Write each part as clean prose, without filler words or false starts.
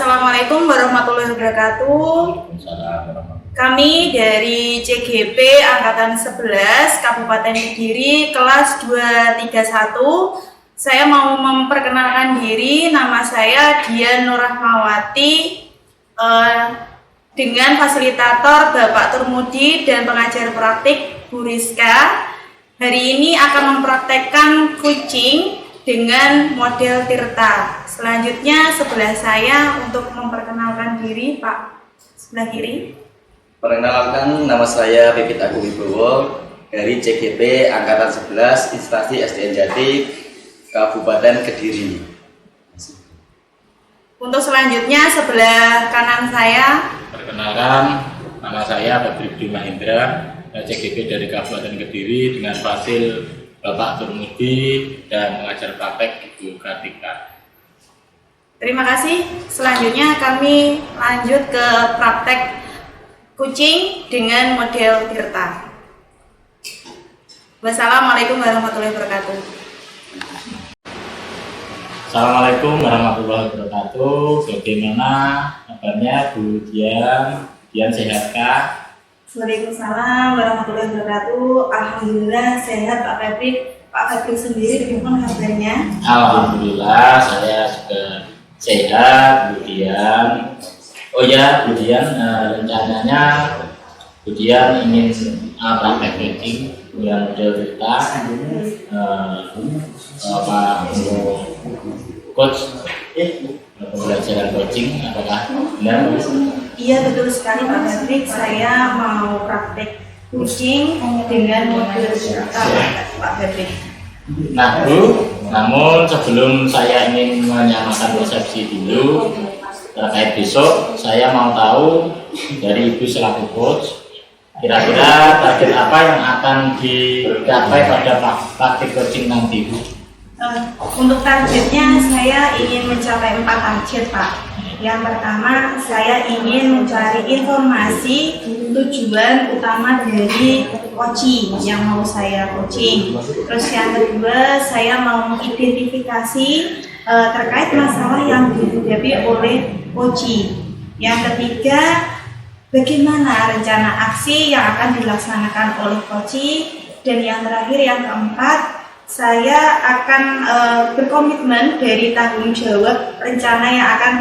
Assalamualaikum warahmatullahi wabarakatuh. Kami dari CGP Angkatan 11 Kabupaten Kediri kelas 231. Saya mau memperkenalkan diri, nama saya Dian Nur Rahmawati, dengan fasilitator Bapak Turmudi dan pengajar praktik Bu Rizka. Hari ini akan mempraktekkan kucing dengan model Tirta. Selanjutnya sebelah saya untuk memperkenalkan diri, Pak. Sebelah kiri. Perkenalkan, nama saya Pipit Agung Wibowo dari CGP Angkatan 11 Instansi SDN Jati Kabupaten Kediri. Untuk selanjutnya sebelah kanan saya. Perkenalkan, nama saya Badrudin Mahendra, CGP dari Kabupaten Kediri dengan fasil Bapak Turmudi dan pengajar praktek Ibu Kartika. Terima kasih. Selanjutnya kami lanjut ke praktek kucing dengan model Tirta. Wassalamualaikum warahmatullahi wabarakatuh. Assalamualaikum warahmatullahi wabarakatuh. Bagaimana kabarnya Bu Dian? Dian sehatkah? Waalaikumsalam warahmatullahi wabarakatuh. Alhamdulillah sehat Pak Febri. Pak Febri sendiri bagaimana kabarnya? Alhamdulillah saya juga sehat, Bu Dian. Oh ya, Bu Dian, rencananya Bu Dian ingin praktek coaching yang model kita, coach pembelajaran coaching, apakah benar? Iya betul sekali Pak Febri. Saya mau praktek kucing dengan model Tirta Pak Febri. Nah Bu, namun sebelum saya ingin menyamakan persepsi dulu terkait besok, saya mau tahu dari Ibu selaku coach, kira-kira target apa yang akan dicapai pada praktik coaching nanti Bu? Untuk targetnya saya ingin mencapai 4 target Pak. Yang pertama saya ingin mencari informasi tujuan utama dari coaching yang mau saya coaching. Terus yang kedua saya mau mengidentifikasi terkait masalah yang dihadapi oleh coaching. Yang ketiga, bagaimana rencana aksi yang akan dilaksanakan oleh coaching. Dan yang terakhir, yang keempat, saya akan berkomitmen dari tanggung jawab rencana yang akan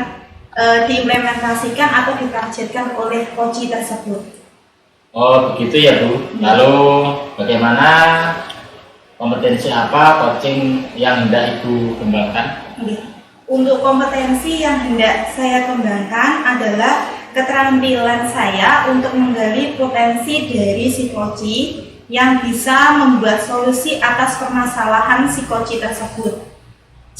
diimplementasikan atau ditargetkan oleh coaching tersebut. Oh begitu ya Bu. Lalu bagaimana kompetensi apa coaching yang hendak Ibu kembangkan? Untuk kompetensi yang hendak saya kembangkan adalah keterampilan saya untuk menggali potensi dari si coaching yang bisa membuat solusi atas permasalahan si coaching tersebut.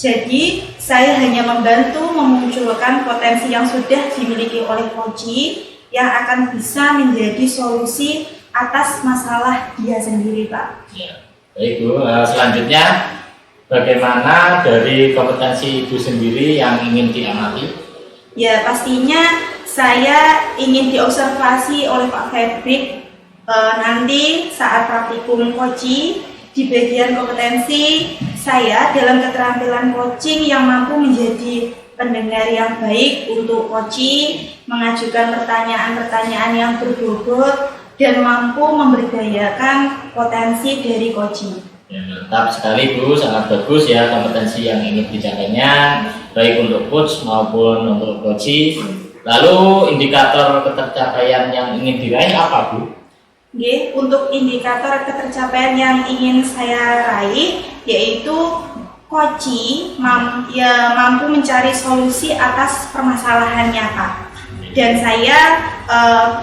Jadi, saya hanya membantu memunculkan potensi yang sudah dimiliki oleh coaching yang akan bisa menjadi solusi atas masalah dia sendiri, Pak. Ya. Baik Bu, selanjutnya bagaimana dari kompetensi Ibu sendiri yang ingin diamati? Ya, pastinya saya ingin diobservasi oleh Pak Febri nanti saat praktikum coaching. Di bagian kompetensi saya dalam keterampilan coaching yang mampu menjadi pendengar yang baik untuk coaching, mengajukan pertanyaan-pertanyaan yang berbobot, dan mampu memberdayakan potensi dari coaching. Ya, mantap sekali Bu, sangat bagus ya kompetensi yang ingin dicapainya, baik untuk coach maupun untuk coaching. Lalu indikator ketercapaian yang ingin diraih apa Bu? Untuk indikator ketercapaian yang ingin saya raih yaitu coaching mampu mencari solusi atas permasalahannya Pak, dan saya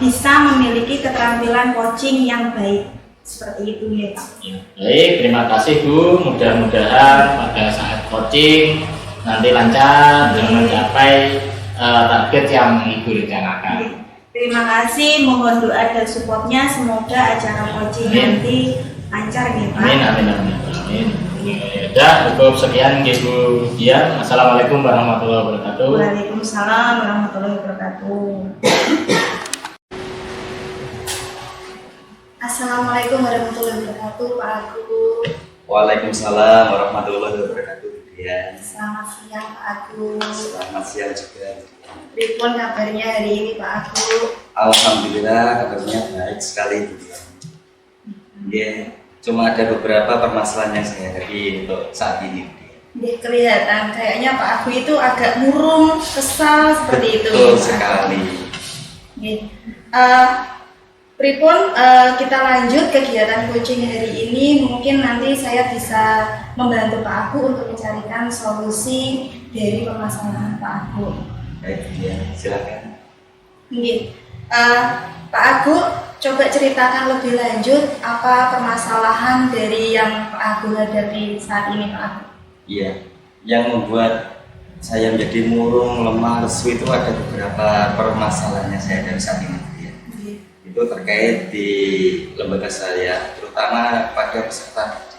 bisa memiliki keterampilan coaching yang baik seperti itu ya Pak. Baik, terima kasih Bu, mudah-mudahan pada saat coaching nanti lancar dan mencapai target yang Ibu rencanakan. Terima kasih, mohon doa dan supportnya, semoga acara coaching nanti lancar ya Pak. Amin, amin, amin, amin. Ya, cukup sekian Bu Dian. Assalamualaikum warahmatullahi wabarakatuh. Waalaikumsalam warahmatullahi wabarakatuh. Assalamualaikum warahmatullahi wabarakatuh, Pak Agus. Waalaikumsalam warahmatullahi wabarakatuh. Ya, Selamat siang Pak Agus. selamat siang juga. Pripun kabarnya hari ini Pak Agus? Alhamdulillah kabarnya baik sekali Bu Dian. Ya, cuma ada beberapa permasalahan yang saya hadapi untuk saat ini. Nggih, kelihatan kayaknya Pak Agus itu agak murung, kesal seperti itu. Betul Pak sekali. Agus. Nggih. Pripun kita lanjut kegiatan coaching hari ini. Mungkin nanti saya bisa membantu Pak Agus untuk mencarikan solusi dari permasalahan Pak Agus. Baik Bu Dian, silakan. Nggih. Pak Agus, coba ceritakan lebih lanjut apa permasalahan dari yang Pak Agus hadapi saat ini Pak Agus. Iya, yang membuat saya menjadi murung, lemah, lesu itu ada beberapa permasalahan yang saya hadapi saat ini. Ya. Itu terkait di lembaga saya, terutama pada peserta.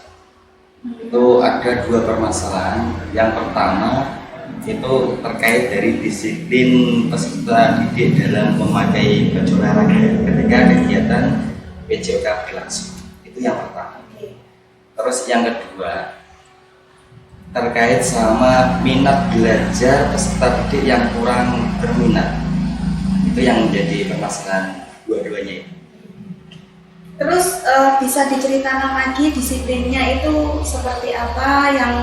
Itu ada dua permasalahan. Yang pertama itu terkait dari disiplin peserta didik dalam memakai baju olahraga ketika kegiatan PJOK berlangsung. Itu yang pertama. Terus yang kedua terkait sama minat belajar peserta didik yang kurang berminat. Itu yang menjadi permasalahan dua-duanya itu. Terus bisa diceritakan lagi disiplinnya itu seperti apa yang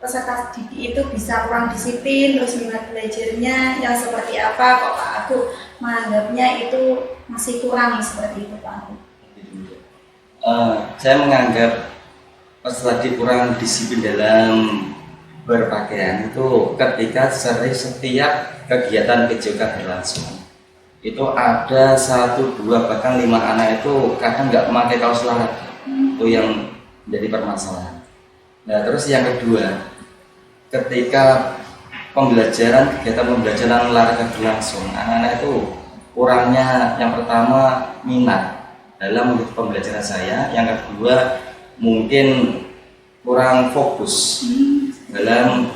peserta didik itu bisa kurang disiplin, terus minat belajarnya yang seperti apa kok Pak Agus menganggapnya itu masih kurang seperti itu Pak Agus? Saya menganggap peserta didik kurang disiplin dalam berpakaian itu ketika setiap kegiatan PJOK berlangsung. Itu ada 1, 2, bahkan 5 anak itu kadang nggak memakai kaos olahraga. Itu yang menjadi permasalahan. Nah, terus yang kedua, ketika kegiatan pembelajaran olahraga berlangsung, anak-anak itu kurangnya yang pertama minat dalam pembelajaran saya, yang kedua mungkin kurang fokus dalam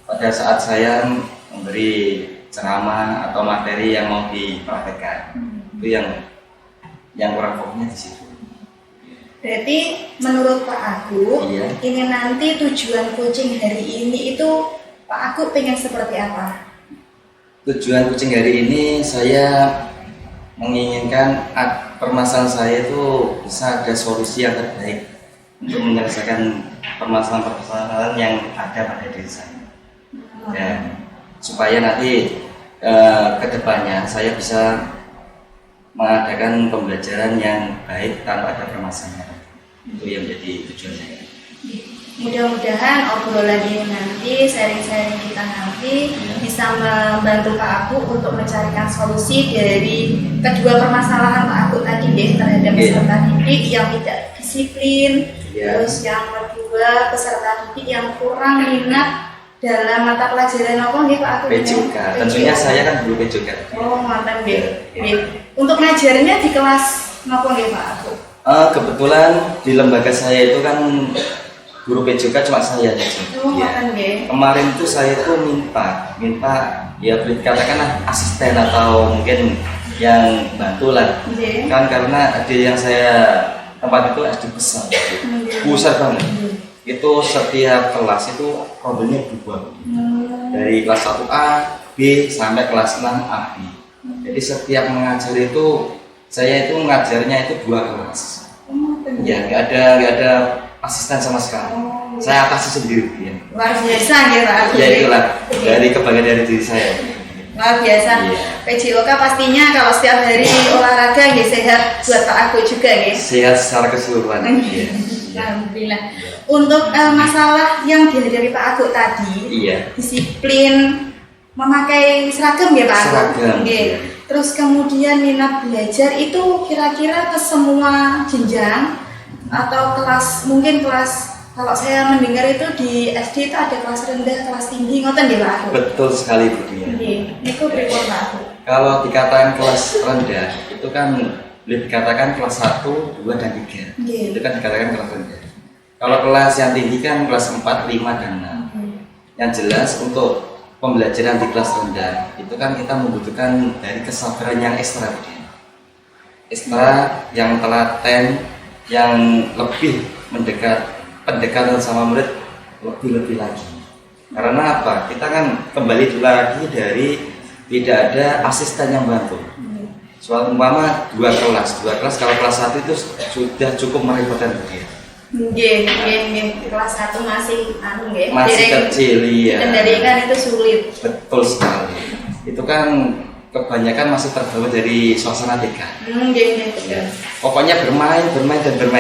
pada saat saya memberi ceramah atau materi yang mau dipraktekkan. Itu yang kurang fokusnya di situ. Berarti menurut Pak Agus, Iya. ini nanti tujuan coaching hari ini itu Pak Agus pengen seperti apa? Tujuan coaching hari ini saya menginginkan permasalahan saya itu bisa ada solusi yang terbaik untuk menyelesaikan permasalahan-permasalahan yang ada pada diri saya. Dan supaya nanti ke depannya saya bisa mengadakan pembelajaran yang baik tanpa ada permasalahan. Itu yang menjadi tujuan saya. Mudah-mudahan obrolan ini nanti, sharing-sharing kita nanti bisa membantu Pak Agus untuk mencarikan solusi dari kedua permasalahan Pak Agus tadi terhadap peserta didik yang tidak disiplin, terus yang kedua peserta didik yang kurang minat dalam mata pelajaran apa nih Pak Agus? PJOK. Tentunya saya kan dulu PJOK. Oh, mantan Untuk ngajarnya di kelas apa nih Pak Agus? Kebetulan di lembaga saya itu kan guru PJOK cuma saya saja. Oh, Ya. Kemarin itu saya tuh minta ya katakanlah asisten atau mungkin yang bantu lah. Kan karena adik yang saya tempat itu SD besar banget. Itu setiap kelas itu problemnya berubah. Dari kelas 1A, B sampai kelas 6 AB. Jadi setiap mengajar itu saya itu mengajarnya itu 2 kelas. Ya nggak ada asisten sama sekali. Saya atasi sendiri ya. Luar biasa ya Pak Agus. Ya itulah dari kebanggaan dari diri saya. Luar biasa. PJOK pastinya kalau setiap hari olahraga ya sehat buat Pak Agus juga ya. Sehat secara keseluruhan. Alhamdulillah. Untuk masalah yang dihadapi Pak Agus tadi, disiplin memakai seragam ya Pak Agus. Seragam. Terus kemudian minat belajar itu kira-kira ke semua jenjang atau kelas, mungkin kelas, kalau saya mendengar itu di SD itu ada kelas rendah, kelas tinggi, ngoten ya Pak Agus? Betul sekali Bu Dian. Itu pripun Pak Agus? Kalau dikatakan kelas rendah itu kan boleh dikatakan kelas 1, 2, dan 3. Itu kan dikatakan kelas rendah. Kalau kelas yang tinggi kan kelas 4, 5, dan 6. Yang jelas untuk pembelajaran di kelas rendah itu kan kita membutuhkan dari kesabaran yang ekstra. Ekstra yang telaten, yang lebih pendekatan sama murid lebih-lebih lagi. Karena apa? Kita kan kembali dulu lagi dari tidak ada asisten yang bantu. Soal umpama dua kelas kalau kelas 1 itu sudah cukup merepotkan dia. Nggih. Kelas 1 masih nggih. Masih kecil ya. Kendalikan itu sulit. Betul sekali. Itu kan kebanyakan masih terbawa dari suasana TK. Nggih. Pokoknya bermain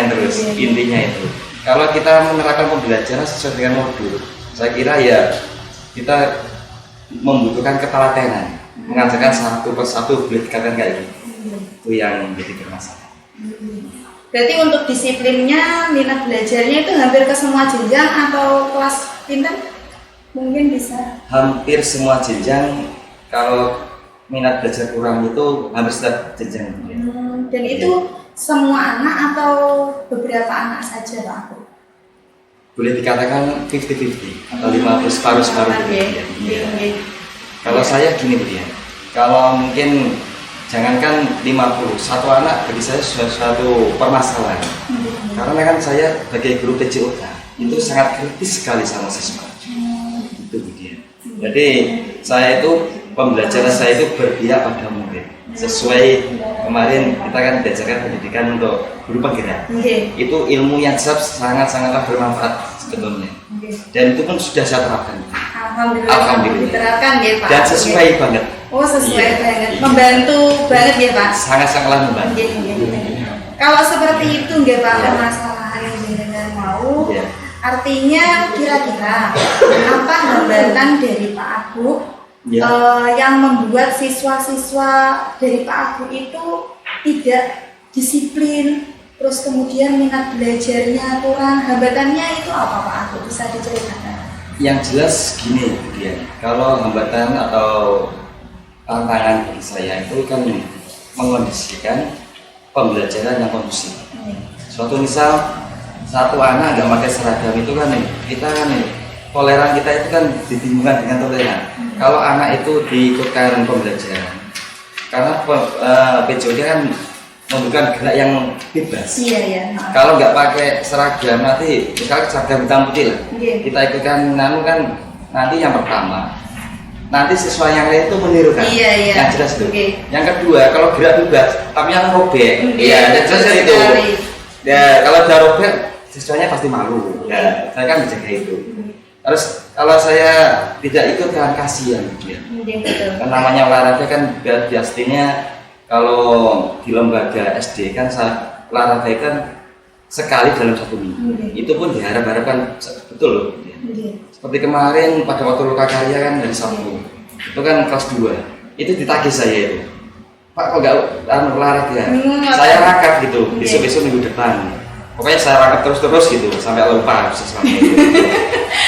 terus. Intinya itu. Kalau kita menerapkan pembelajaran sesuai dengan modul, saya kira ya kita membutuhkan ketelatenan, mengajarkan satu persatu boleh dikatakan kayak gitu. Itu yang menjadi bermasalah. Berarti untuk disiplinnya, minat belajarnya itu hampir ke semua jenjang atau kelas pinten? Mungkin bisa. Hampir semua jenjang. Kalau minat belajar kurang itu hampir setiap jenjang. Dan itu semua anak atau beberapa anak saja Pak Aku? Boleh dikatakan 50-50 atau 50 separuh-separuh gitu. Kalau saya gini Bu ya, kalau mungkin jangankan 50, satu anak bagi saya suatu permasalahan. Karena kan saya sebagai guru PJOK itu sangat kritis sekali sama siswa. Itu Bu ya. Jadi saya itu pembelajaran saya itu berpihak pada murid. Sesuai kemarin kita kan diajarkan pendidikan untuk guru penggerak. Itu ilmu yang sangat-sangatlah bermanfaat sebetulnya. Dan itu pun sudah saya terapkan. Alhamdulillah. Diterapkan ya Pak. Dan sesuai banget. Oh sesuai banget. Membantu banget ya Pak. Sangat-sangatlah membantu. Kalau seperti itu nggak Pak permasalahan yang jenengan mau. Artinya kira-kira apa hambatan dari Pak Aku yang membuat siswa-siswa dari Pak Aku itu tidak disiplin, terus kemudian minat belajarnya kurang, hambatannya itu apa Pak Aku? Bisa diceritakan? Yang jelas gini dia, kalau hambatan atau tantangan bagi saya itu kan mengondisikan pembelajaran yang kondusif. Suatu misal satu anak nggak pakai seragam itu kan kita kan toleran kita itu kan dibingungkan dengan toleran. Kalau anak itu diikutkan pembelajaran, karena PJOK kan membutuhkan gerak yang bebas. Iya. Kalau nggak pakai seragam nanti, misalnya seragam hitam putih lah, kita ikutkan kan nanti yang pertama, nanti siswa yang lain itu menirukan. Iya. Yang jelas itu. Yang kedua, kalau gerak bebas, tapi yang robek, ya jelas itu. Ya kalau udah robek, siswanya pasti malu. Ya, saya kan menjaga itu. Terus kalau saya tidak ikut kan kasihan dia. Kan namanya olahraga kan biasanya kalau di lembaga SD kan olahraga kan sekali dalam 1 minggu. Itu pun diharap-harapkan betul loh. Seperti kemarin pada waktu Loka Karya kan dari Sabtu. Itu kan kelas 2. Itu ditagih saya itu. Pak kok nggak olahraga? Saya rangkap gitu. Besok-besok minggu depan. Pokoknya saya rangkap terus gitu sampai lupa siswa itu.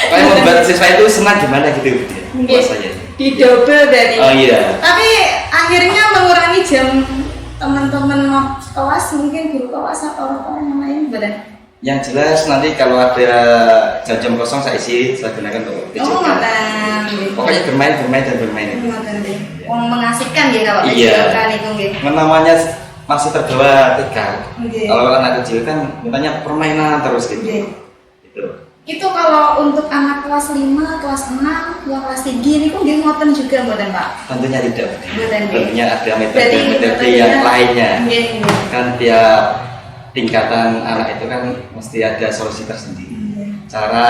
Pokoknya membuat siswa itu senang gimana gitu buat saya. Didobel dari. Oh iya. Tapi akhirnya mengurangi jam teman-teman kelas, mungkin guru kelas atau orang yang lain benar. Yang jelas nanti kalau ada jam-jam kosong saya isi, saya gunakan untuk PJOK. Pokoknya bermain itu. Mengasihkan ya kalau PJOK itu nggih. Namanya masih terbawa TK. Kalau anak kecil kan mintanya permainan terus gitu. Itu kalau untuk anak kelas 5, kelas 6, yang kelas 3 ini kok nggih ngoten juga mboten Pak? Tentunya tidak. Tentunya ada metode yang lainnya. Kan tiap tingkatan anak itu kan mesti ada solusi tersendiri. Cara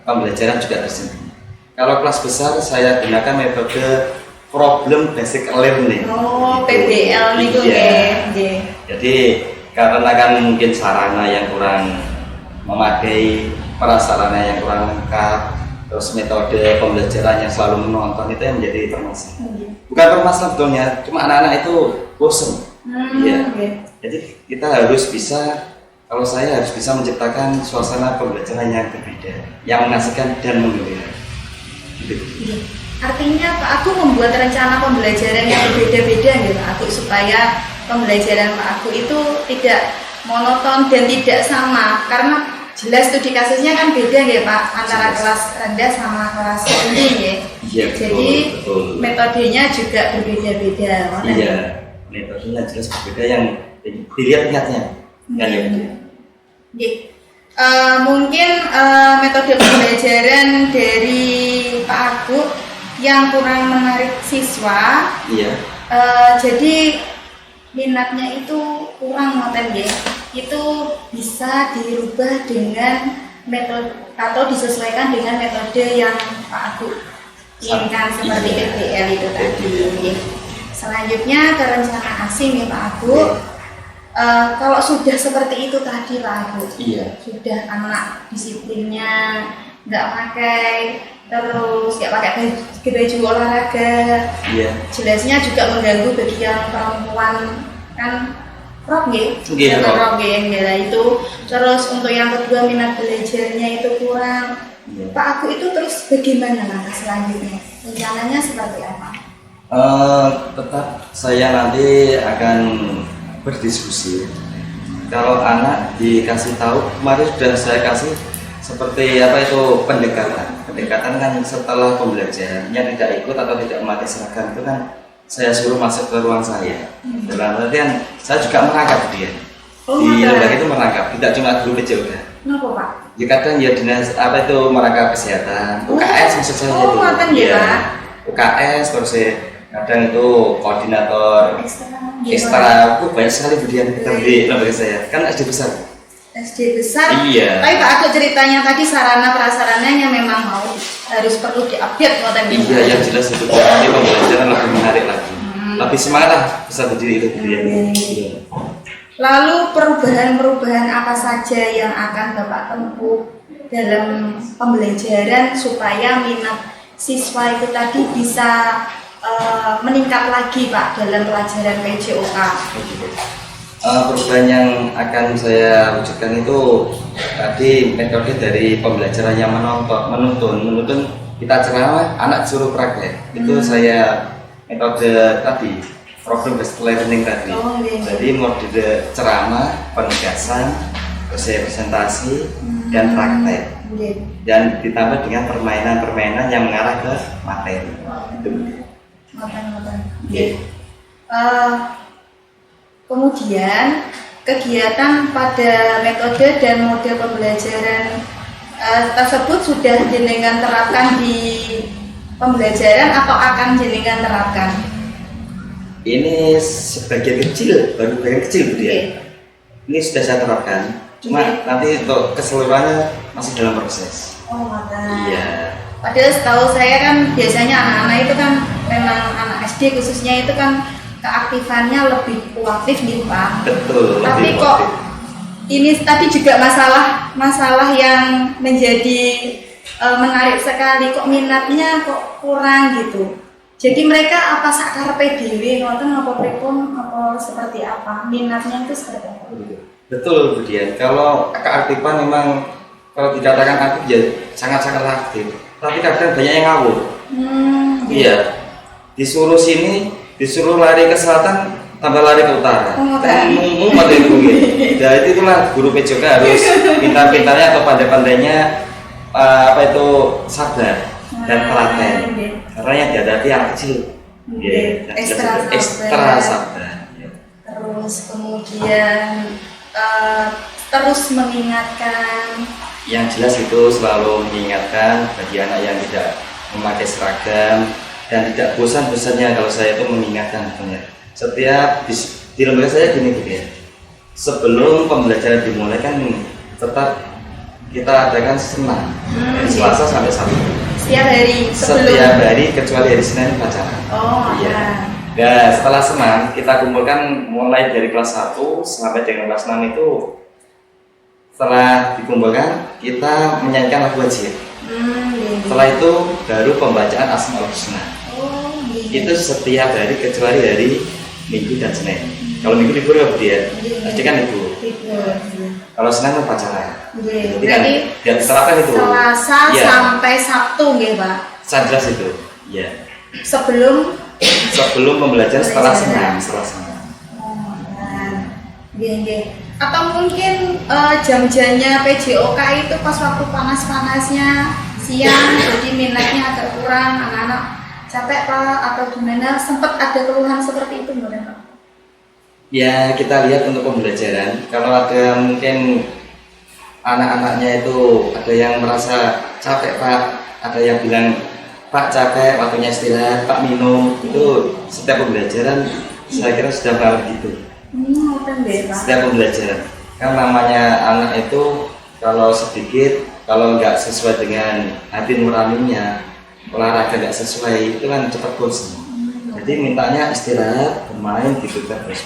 pembelajaran juga tersendiri. Kalau kelas besar saya gunakan metode problem basic learning. PBL itu nggih. Jadi karena kan mungkin sarana yang kurang memadai, prasarana yang kurang lengkap, terus metode pembelajaran yang selalu menonton itu yang menjadi permasalahan. Bukan permasalahan sebetulnya, cuma anak-anak itu bosan. Jadi kita harus bisa, kalau saya harus bisa menciptakan suasana pembelajaran yang berbeda, yang mengasihkan dan menggembirakan. Artinya Pak Aku membuat rencana pembelajaran yang berbeda-beda ya Pak Aku, supaya pembelajaran Pak Aku itu tidak monoton dan tidak sama, karena jelas studi kasusnya kan beda ya Pak, antara kelas rendah sama kelas tinggi ya. Jadi betul. Metodenya juga berbeda-beda. Iya, metodenya jelas berbeda yang dilihat-lihatnya. Mungkin metode pembelajaran dari Pak Agus yang kurang menarik siswa. Iya. Jadi minatnya itu kurang ngoten nggih. Itu bisa dirubah dengan metode atau disesuaikan dengan metode yang Pak Agus inginkan seperti PBL itu tadi. Selanjutnya ke rencana asing ya Pak Agus. Kalau sudah seperti itu tadi Pak Agus, Iya. sudah anak disiplinnya nggak pakai, terus nggak pakai baju olahraga, Iya. jelasnya juga mengganggu bagi yang perempuan kan rok nggih, Nggih, rok. rok nggih bela itu. Terus untuk yang kedua minat belajarnya itu kurang. Iya. Pak Agus itu terus bagaimana langkah selanjutnya? Rencananya seperti apa? Tetap saya nanti akan berdiskusi. Kalau anak dikasih tahu, kemarin sudah saya kasih seperti apa itu pendekatan. Pendekatan kan setelah pembelajaran yang tidak ikut atau tidak memakai seragam itu kan saya suruh masuk ke ruang saya. Dalam artian saya juga merangkap dia. Oh, Di merangkap. lembaga itu merangkap, tidak cuma guru PJOK. Kenapa Pak? Ya kadang ya dinas apa itu merangkap kesehatan, UKS maksud saya Oh, itu. ngoten ya, Iya. Pak. UKS terus kadang itu koordinator Ekstra. banyak sekali budian di lembaga saya kan SD besar. SD besar. Iya. Tapi Pak Agus ceritanya tadi sarana prasarananya memang harus perlu diupdate ngoten nggih. Iya yang jelas itu ini pembelajaran lebih menarik lagi, lebih semangat lah bisa berdiri itu budian. Iya. Lalu perubahan-perubahan apa saja yang akan Bapak tempuh dalam pembelajaran supaya minat siswa itu tadi bisa meningkat lagi Pak dalam pelajaran PJOK? Perubahan yang akan saya wujudkan itu tadi metode dari pembelajaran yang menuntun kita ceramah anak suruh praktek itu saya metode tadi problem based learning tadi. Oh, iya. Jadi model ceramah, penegasan, presentasi dan praktek Nggih. dan ditambah dengan permainan-permainan yang mengarah ke materi. Itu. Ngoten-ngoten. Iya. Kemudian kegiatan pada metode dan model pembelajaran tersebut sudah jenengan terapkan di pembelajaran atau akan jenengan terapkan? Ini sebagian kecil, baru bagian kecil Bu dia. Oke. Ini sudah saya terapkan, cuma Oke. nanti untuk keseluruhannya masih dalam proses. Oh, ngoten. Iya. Padahal setahu saya kan biasanya anak-anak itu kan memang anak SD khususnya itu kan keaktifannya lebih kuatif nih Pak. Betul. Tapi lebih kok motif. ini tadi juga masalah yang menjadi menarik sekali, kok minatnya kok kurang gitu. Jadi mereka apa sakarpe dhewe ngoten apa pripun apa seperti apa? Minatnya itu seperti apa? Betul Bu Dian. Kalau keaktifan memang kalau dikatakan aktif ya sangat-sangat aktif. Tapi kadang banyak yang ngawur. Iya. Disuruh sini, disuruh lari ke selatan, tambah lari ke utara. Oh, Kan kan. mumet itu mungkin. Jadi itulah guru PJOK harus pintar-pintarnya atau pandai-pandainya apa itu sabar dan telaten. Karena yang dihadapi anak kecil. Iya, yang jelas itu ekstra sabar. Iya. Terus kemudian terus mengingatkan. Yang jelas itu selalu mengingatkan bagi anak yang tidak memakai seragam dan tidak bosan-bosannya kalau saya itu mengingatkan sebenarnya. Setiap di lembaga saya gini gitu ya. Sebelum pembelajaran dimulai kan tetap kita adakan senam dari Selasa sampai Sabtu. Setiap hari sebelum. Setiap hari kecuali hari Senin bacaan. Oh, Iya. Nah, setelah senam kita kumpulkan mulai dari kelas 1 sampai dengan kelas 6 itu. Setelah dikumpulkan kita menyanyikan lagu wajib. Setelah itu baru pembacaan Asmaul Husna. Oh, Itu setiap hari kecuali hari Minggu dan Senin. Kalau Minggu libur ya Bu dia. Pasti kan libur. Kalau Senin upacara. Jadi kan Berarti dia terapkan itu. Selasa Iya. sampai Sabtu nggih, Pak. Sadras itu. Iya. Sebelum Pembelajaran setelah Pembelajaran. senam. Oh, nggih. Atau mungkin jam-jamnya PJOK itu pas waktu panas-panasnya siang, jadi minatnya agak kurang, anak-anak capek Pak atau gimana? Sempat ada keluhan seperti itu nggak Pak? Ya kita lihat untuk pembelajaran. Kalau ada mungkin anak-anaknya itu ada yang merasa capek Pak, ada yang bilang Pak capek, waktunya istirahat, Pak minum. Itu setiap pembelajaran saya kira sudah paham gitu. Setiap pembelajaran kan namanya anak itu kalau sedikit, kalau nggak sesuai dengan hati nuraninya, olahraga nggak sesuai, itu kan cepat bosan. Jadi mintanya istirahat, bermain gitu terus.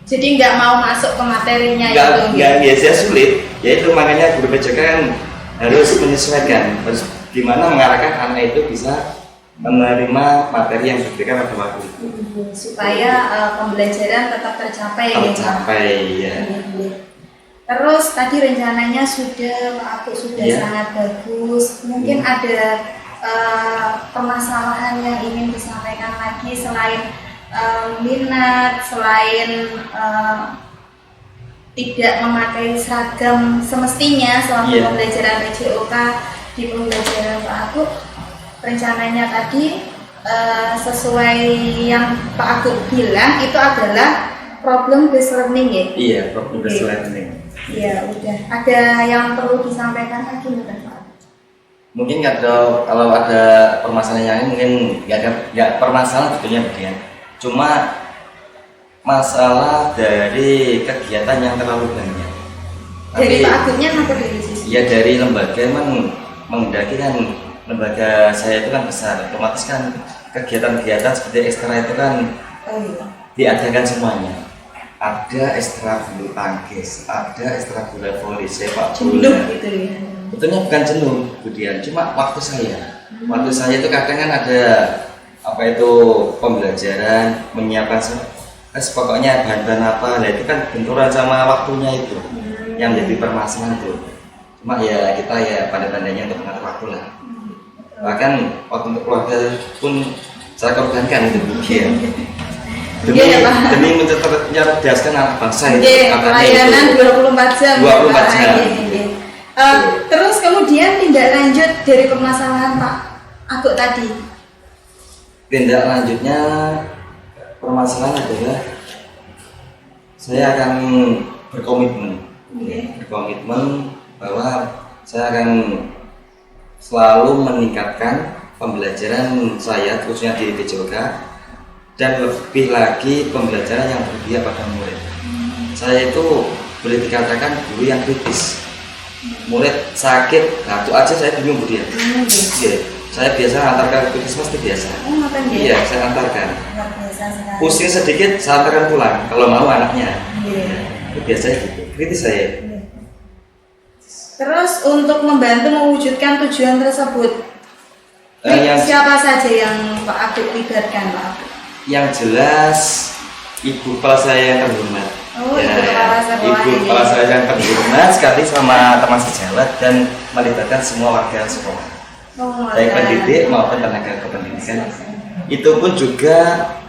Jadi nggak mau masuk ke materinya Nggak biasa sulit. Ya itu makanya guru PJK kan harus menyesuaikan, harus gimana mengarahkan anak itu bisa menerima materi yang diberikan pada waktu itu. Supaya pembelajaran tetap tercapai. Tercapai ya. Terus tadi rencananya sudah Pak Aku sudah sangat bagus. Mungkin ada permasalahan yang ingin disampaikan lagi selain minat, selain tidak memakai seragam semestinya selama pembelajaran PJOK di pembelajaran Pak Aku. Rencananya tadi sesuai yang Pak Aku bilang itu adalah problem based learning ya? Iya, problem based learning. Iya, udah. Ada yang perlu disampaikan lagi mungkin Pak? Mungkin kalau ada permasalahan yang mungkin nggak permasalahan sebetulnya begini. Cuma masalah dari kegiatan yang terlalu banyak. Dari Pak Agungnya atau dari sisi? Ya dari lembaga memang menghendaki kan lembaga saya itu kan besar, otomatis kan kegiatan-kegiatan seperti ekstra itu kan diadakan semuanya. Ada ekstra bulu tangkis, ada ekstra bola voli, sepak bola. Gitu ya. Betulnya bukan jenuh, kemudian cuma waktu saya. Waktu saya itu kadang kan ada apa itu pembelajaran, menyiapkan pokoknya bahan-bahan apa, nah itu kan benturan sama waktunya itu yang menjadi permasalahan itu. Cuma ya kita ya pada-padanya untuk mengatur waktu lah. Bahkan waktu untuk keluarga pun saya korbankan itu ya. Demi mencerdaskan anak bangsa itu. Pelayanan 24 jam. 24 jam. Terus kemudian tindak lanjut dari permasalahan Pak Aku tadi. Tindak lanjutnya permasalahan adalah saya akan berkomitmen bahwa saya akan selalu meningkatkan pembelajaran saya khususnya di PJOK dan lebih lagi pembelajaran yang berpihak pada murid. Saya itu boleh dikatakan guru yang kritis. Murid sakit, nah itu aja saya bingung Bu dia. Saya biasa antarkan ke puskesmas itu biasa. Iya, saya antarkan. Pusing sedikit, saya antarkan pulang. Kalau mau anaknya. Itu biasanya gitu. Kritis saya. Terus untuk membantu mewujudkan tujuan tersebut, siapa saja yang Pak Aku libatkan Pak? Yang jelas ibu kepala saya yang terhormat. Ibu kepala saya yang terhormat sekali sama teman sejawat dan melibatkan semua warga sekolah. Baik pendidik maupun tenaga kependidikan. Itu pun juga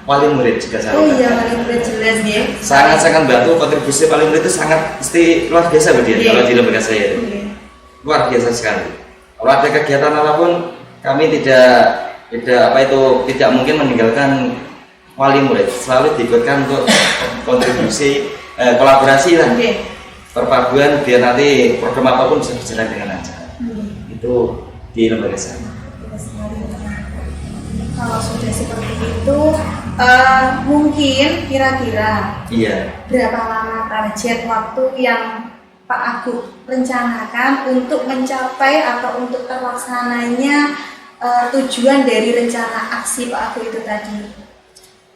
wali murid juga saya. Wali murid jelas ya. Sangat bantu, kontribusi wali murid itu sangat luar biasa Bu dia kalau di lembaga saya itu. Luar biasa sekali. Kalau ada kegiatan apapun kami tidak mungkin meninggalkan wali murid, selalu diikutkan untuk kontribusi kolaborasi lah. Perpaduan biar nanti program apapun bisa berjalan dengan lancar. Itu di lembaga saya. Kalau sudah seperti itu, mungkin kira-kira berapa lama target waktu yang Pak Aku rencanakan untuk mencapai atau untuk terlaksananya tujuan dari rencana aksi Pak Aku itu tadi?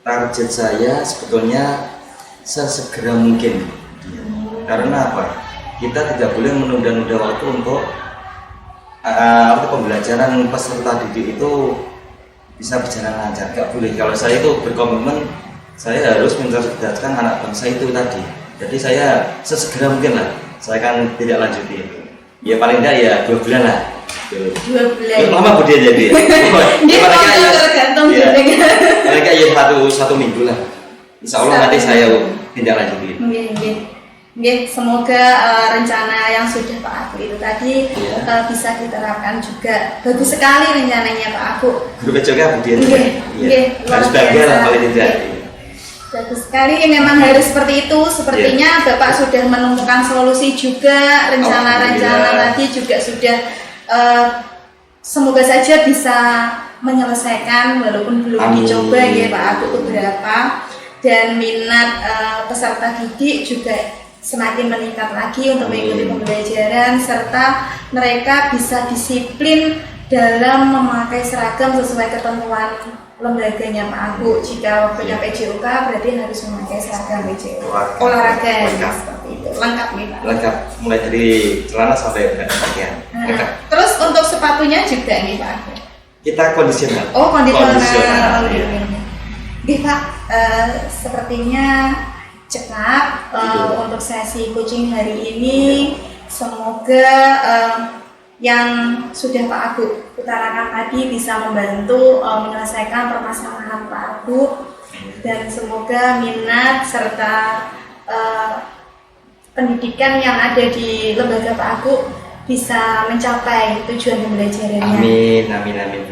Target saya sebetulnya sesegera mungkin. Karena apa? Kita tidak boleh menunda-nunda waktu untuk pembelajaran peserta didik itu bisa berjalan lancar. Gak boleh. Kalau saya itu berkomitmen, saya harus mencerdaskan anak bangsa itu tadi. Jadi saya sesegera mungkin lah. Saya kan tidak lanjuti itu. Ya paling enggak ya 2 bulan lah. 2 bulan. Lama Bu dia jadi. Dia tergantung paling enggak ya satu minggu lah. Insya Allah nanti saya tidak lanjuti. Semoga rencana yang sudah Pak Aku itu tadi bisa diterapkan juga. Bagus sekali rencananya Pak Aku. Guru PJOK Bu dia. Harus bangga lah paling tidak. Bagus sekali, memang harus seperti itu. Sepertinya Bapak sudah menemukan solusi juga, rencana-rencana tadi juga sudah semoga saja bisa menyelesaikan walaupun belum dicoba ya Pak Agung beberapa, dan minat peserta didik juga semakin meningkat lagi untuk mengikuti pembelajaran, serta mereka bisa disiplin dalam memakai seragam sesuai ketentuan lembaganya Pak Agung. Jika waktunya PJOK berarti harus memakai seragam PJOK olahraga seperti itu, lengkap nih Pak. Lengkap, mulai dari celana sampai pakaian. Terus untuk sepatunya juga nih Pak Agung? Kita kondisional. Oh, kondisional. Oke Pak, sepertinya cepat untuk sesi coaching hari ini. Semoga yang sudah Pak Agung utarakan tadi bisa membantu menyelesaikan permasalahan Pak Agung, dan semoga minat serta pendidikan yang ada di lembaga Pak Agung bisa mencapai tujuan pembelajarannya. Amin, amin, amin.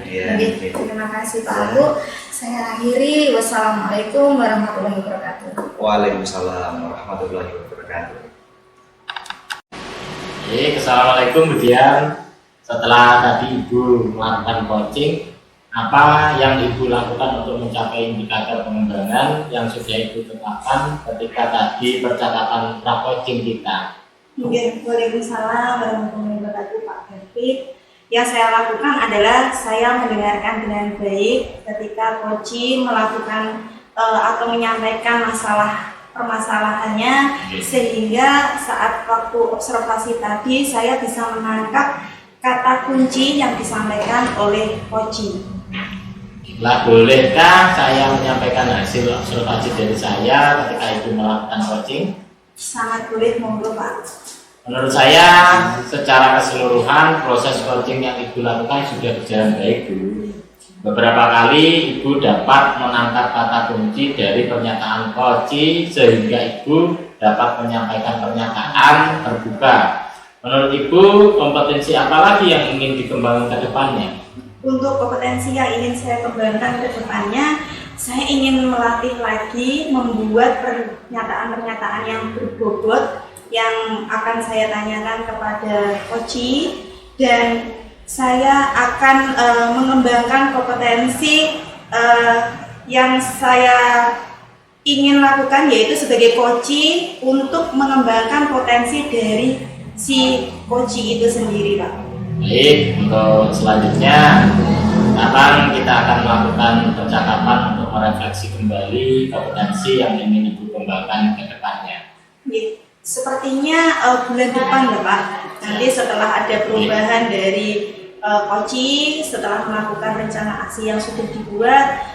Terima kasih Pak Agung. Saya akhiri. Wassalamualaikum warahmatullahi wabarakatuh. Waalaikumsalam warahmatullahi wabarakatuh. Assalamualaikum Budian. Setelah tadi Ibu melakukan coaching, apa yang Ibu lakukan untuk mencapai indikator pengembangan yang sudah Ibu tetapkan ketika tadi percakapan pra-coaching kita? Waalaikumsalam warahmatullahi wabarakatuh Pak David. Yang saya lakukan adalah saya mendengarkan dengan baik ketika coaching melakukan atau menyampaikan permasalahannya, sehingga saat waktu observasi tadi saya bisa menangkap kata kunci yang disampaikan oleh coaching. Bolehkah saya menyampaikan hasil observasi dari saya ketika Ibu melakukan coaching? Sangat boleh, monggo Pak. Menurut saya secara keseluruhan proses coaching yang Ibu lakukan sudah berjalan baik dulu. Beberapa kali Ibu dapat menangkap kata kunci dari pernyataan coaching sehingga Ibu dapat menyampaikan pernyataan terbuka. Menurut Ibu, kompetensi apa lagi yang ingin dikembangkan ke depannya? Untuk kompetensi yang ingin saya kembangkan ke depannya, saya ingin melatih lagi membuat pernyataan-pernyataan yang berbobot yang akan saya tanyakan kepada coaching, dan saya akan mengembangkan kompetensi yang saya ingin lakukan, yaitu sebagai coaching untuk mengembangkan potensi dari si coaching itu sendiri Pak. Baik, untuk selanjutnya kapan kita akan melakukan percakapan untuk merefleksi kembali kompetensi yang ingin Ibu kembangkan ke depannya? Sepertinya bulan depan ya Pak. Nanti setelah ada perubahan dari coaching, setelah melakukan rencana aksi yang sudah dibuat,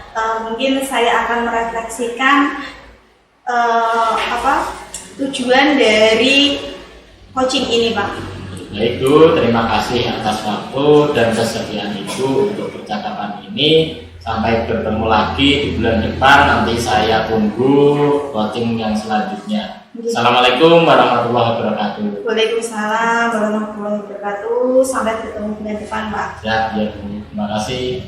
mungkin saya akan merefleksikan tujuan dari coaching ini Pak. Baik Bu, terima kasih atas waktu dan kesediaan Ibu untuk percakapan ini. Sampai bertemu lagi di bulan depan, nanti saya tunggu coaching yang selanjutnya. Assalamualaikum warahmatullahi wabarakatuh. Waalaikumsalam warahmatullahi wabarakatuh. Sampai bertemu bulan depan Pak. Ya, Bu. Terima kasih.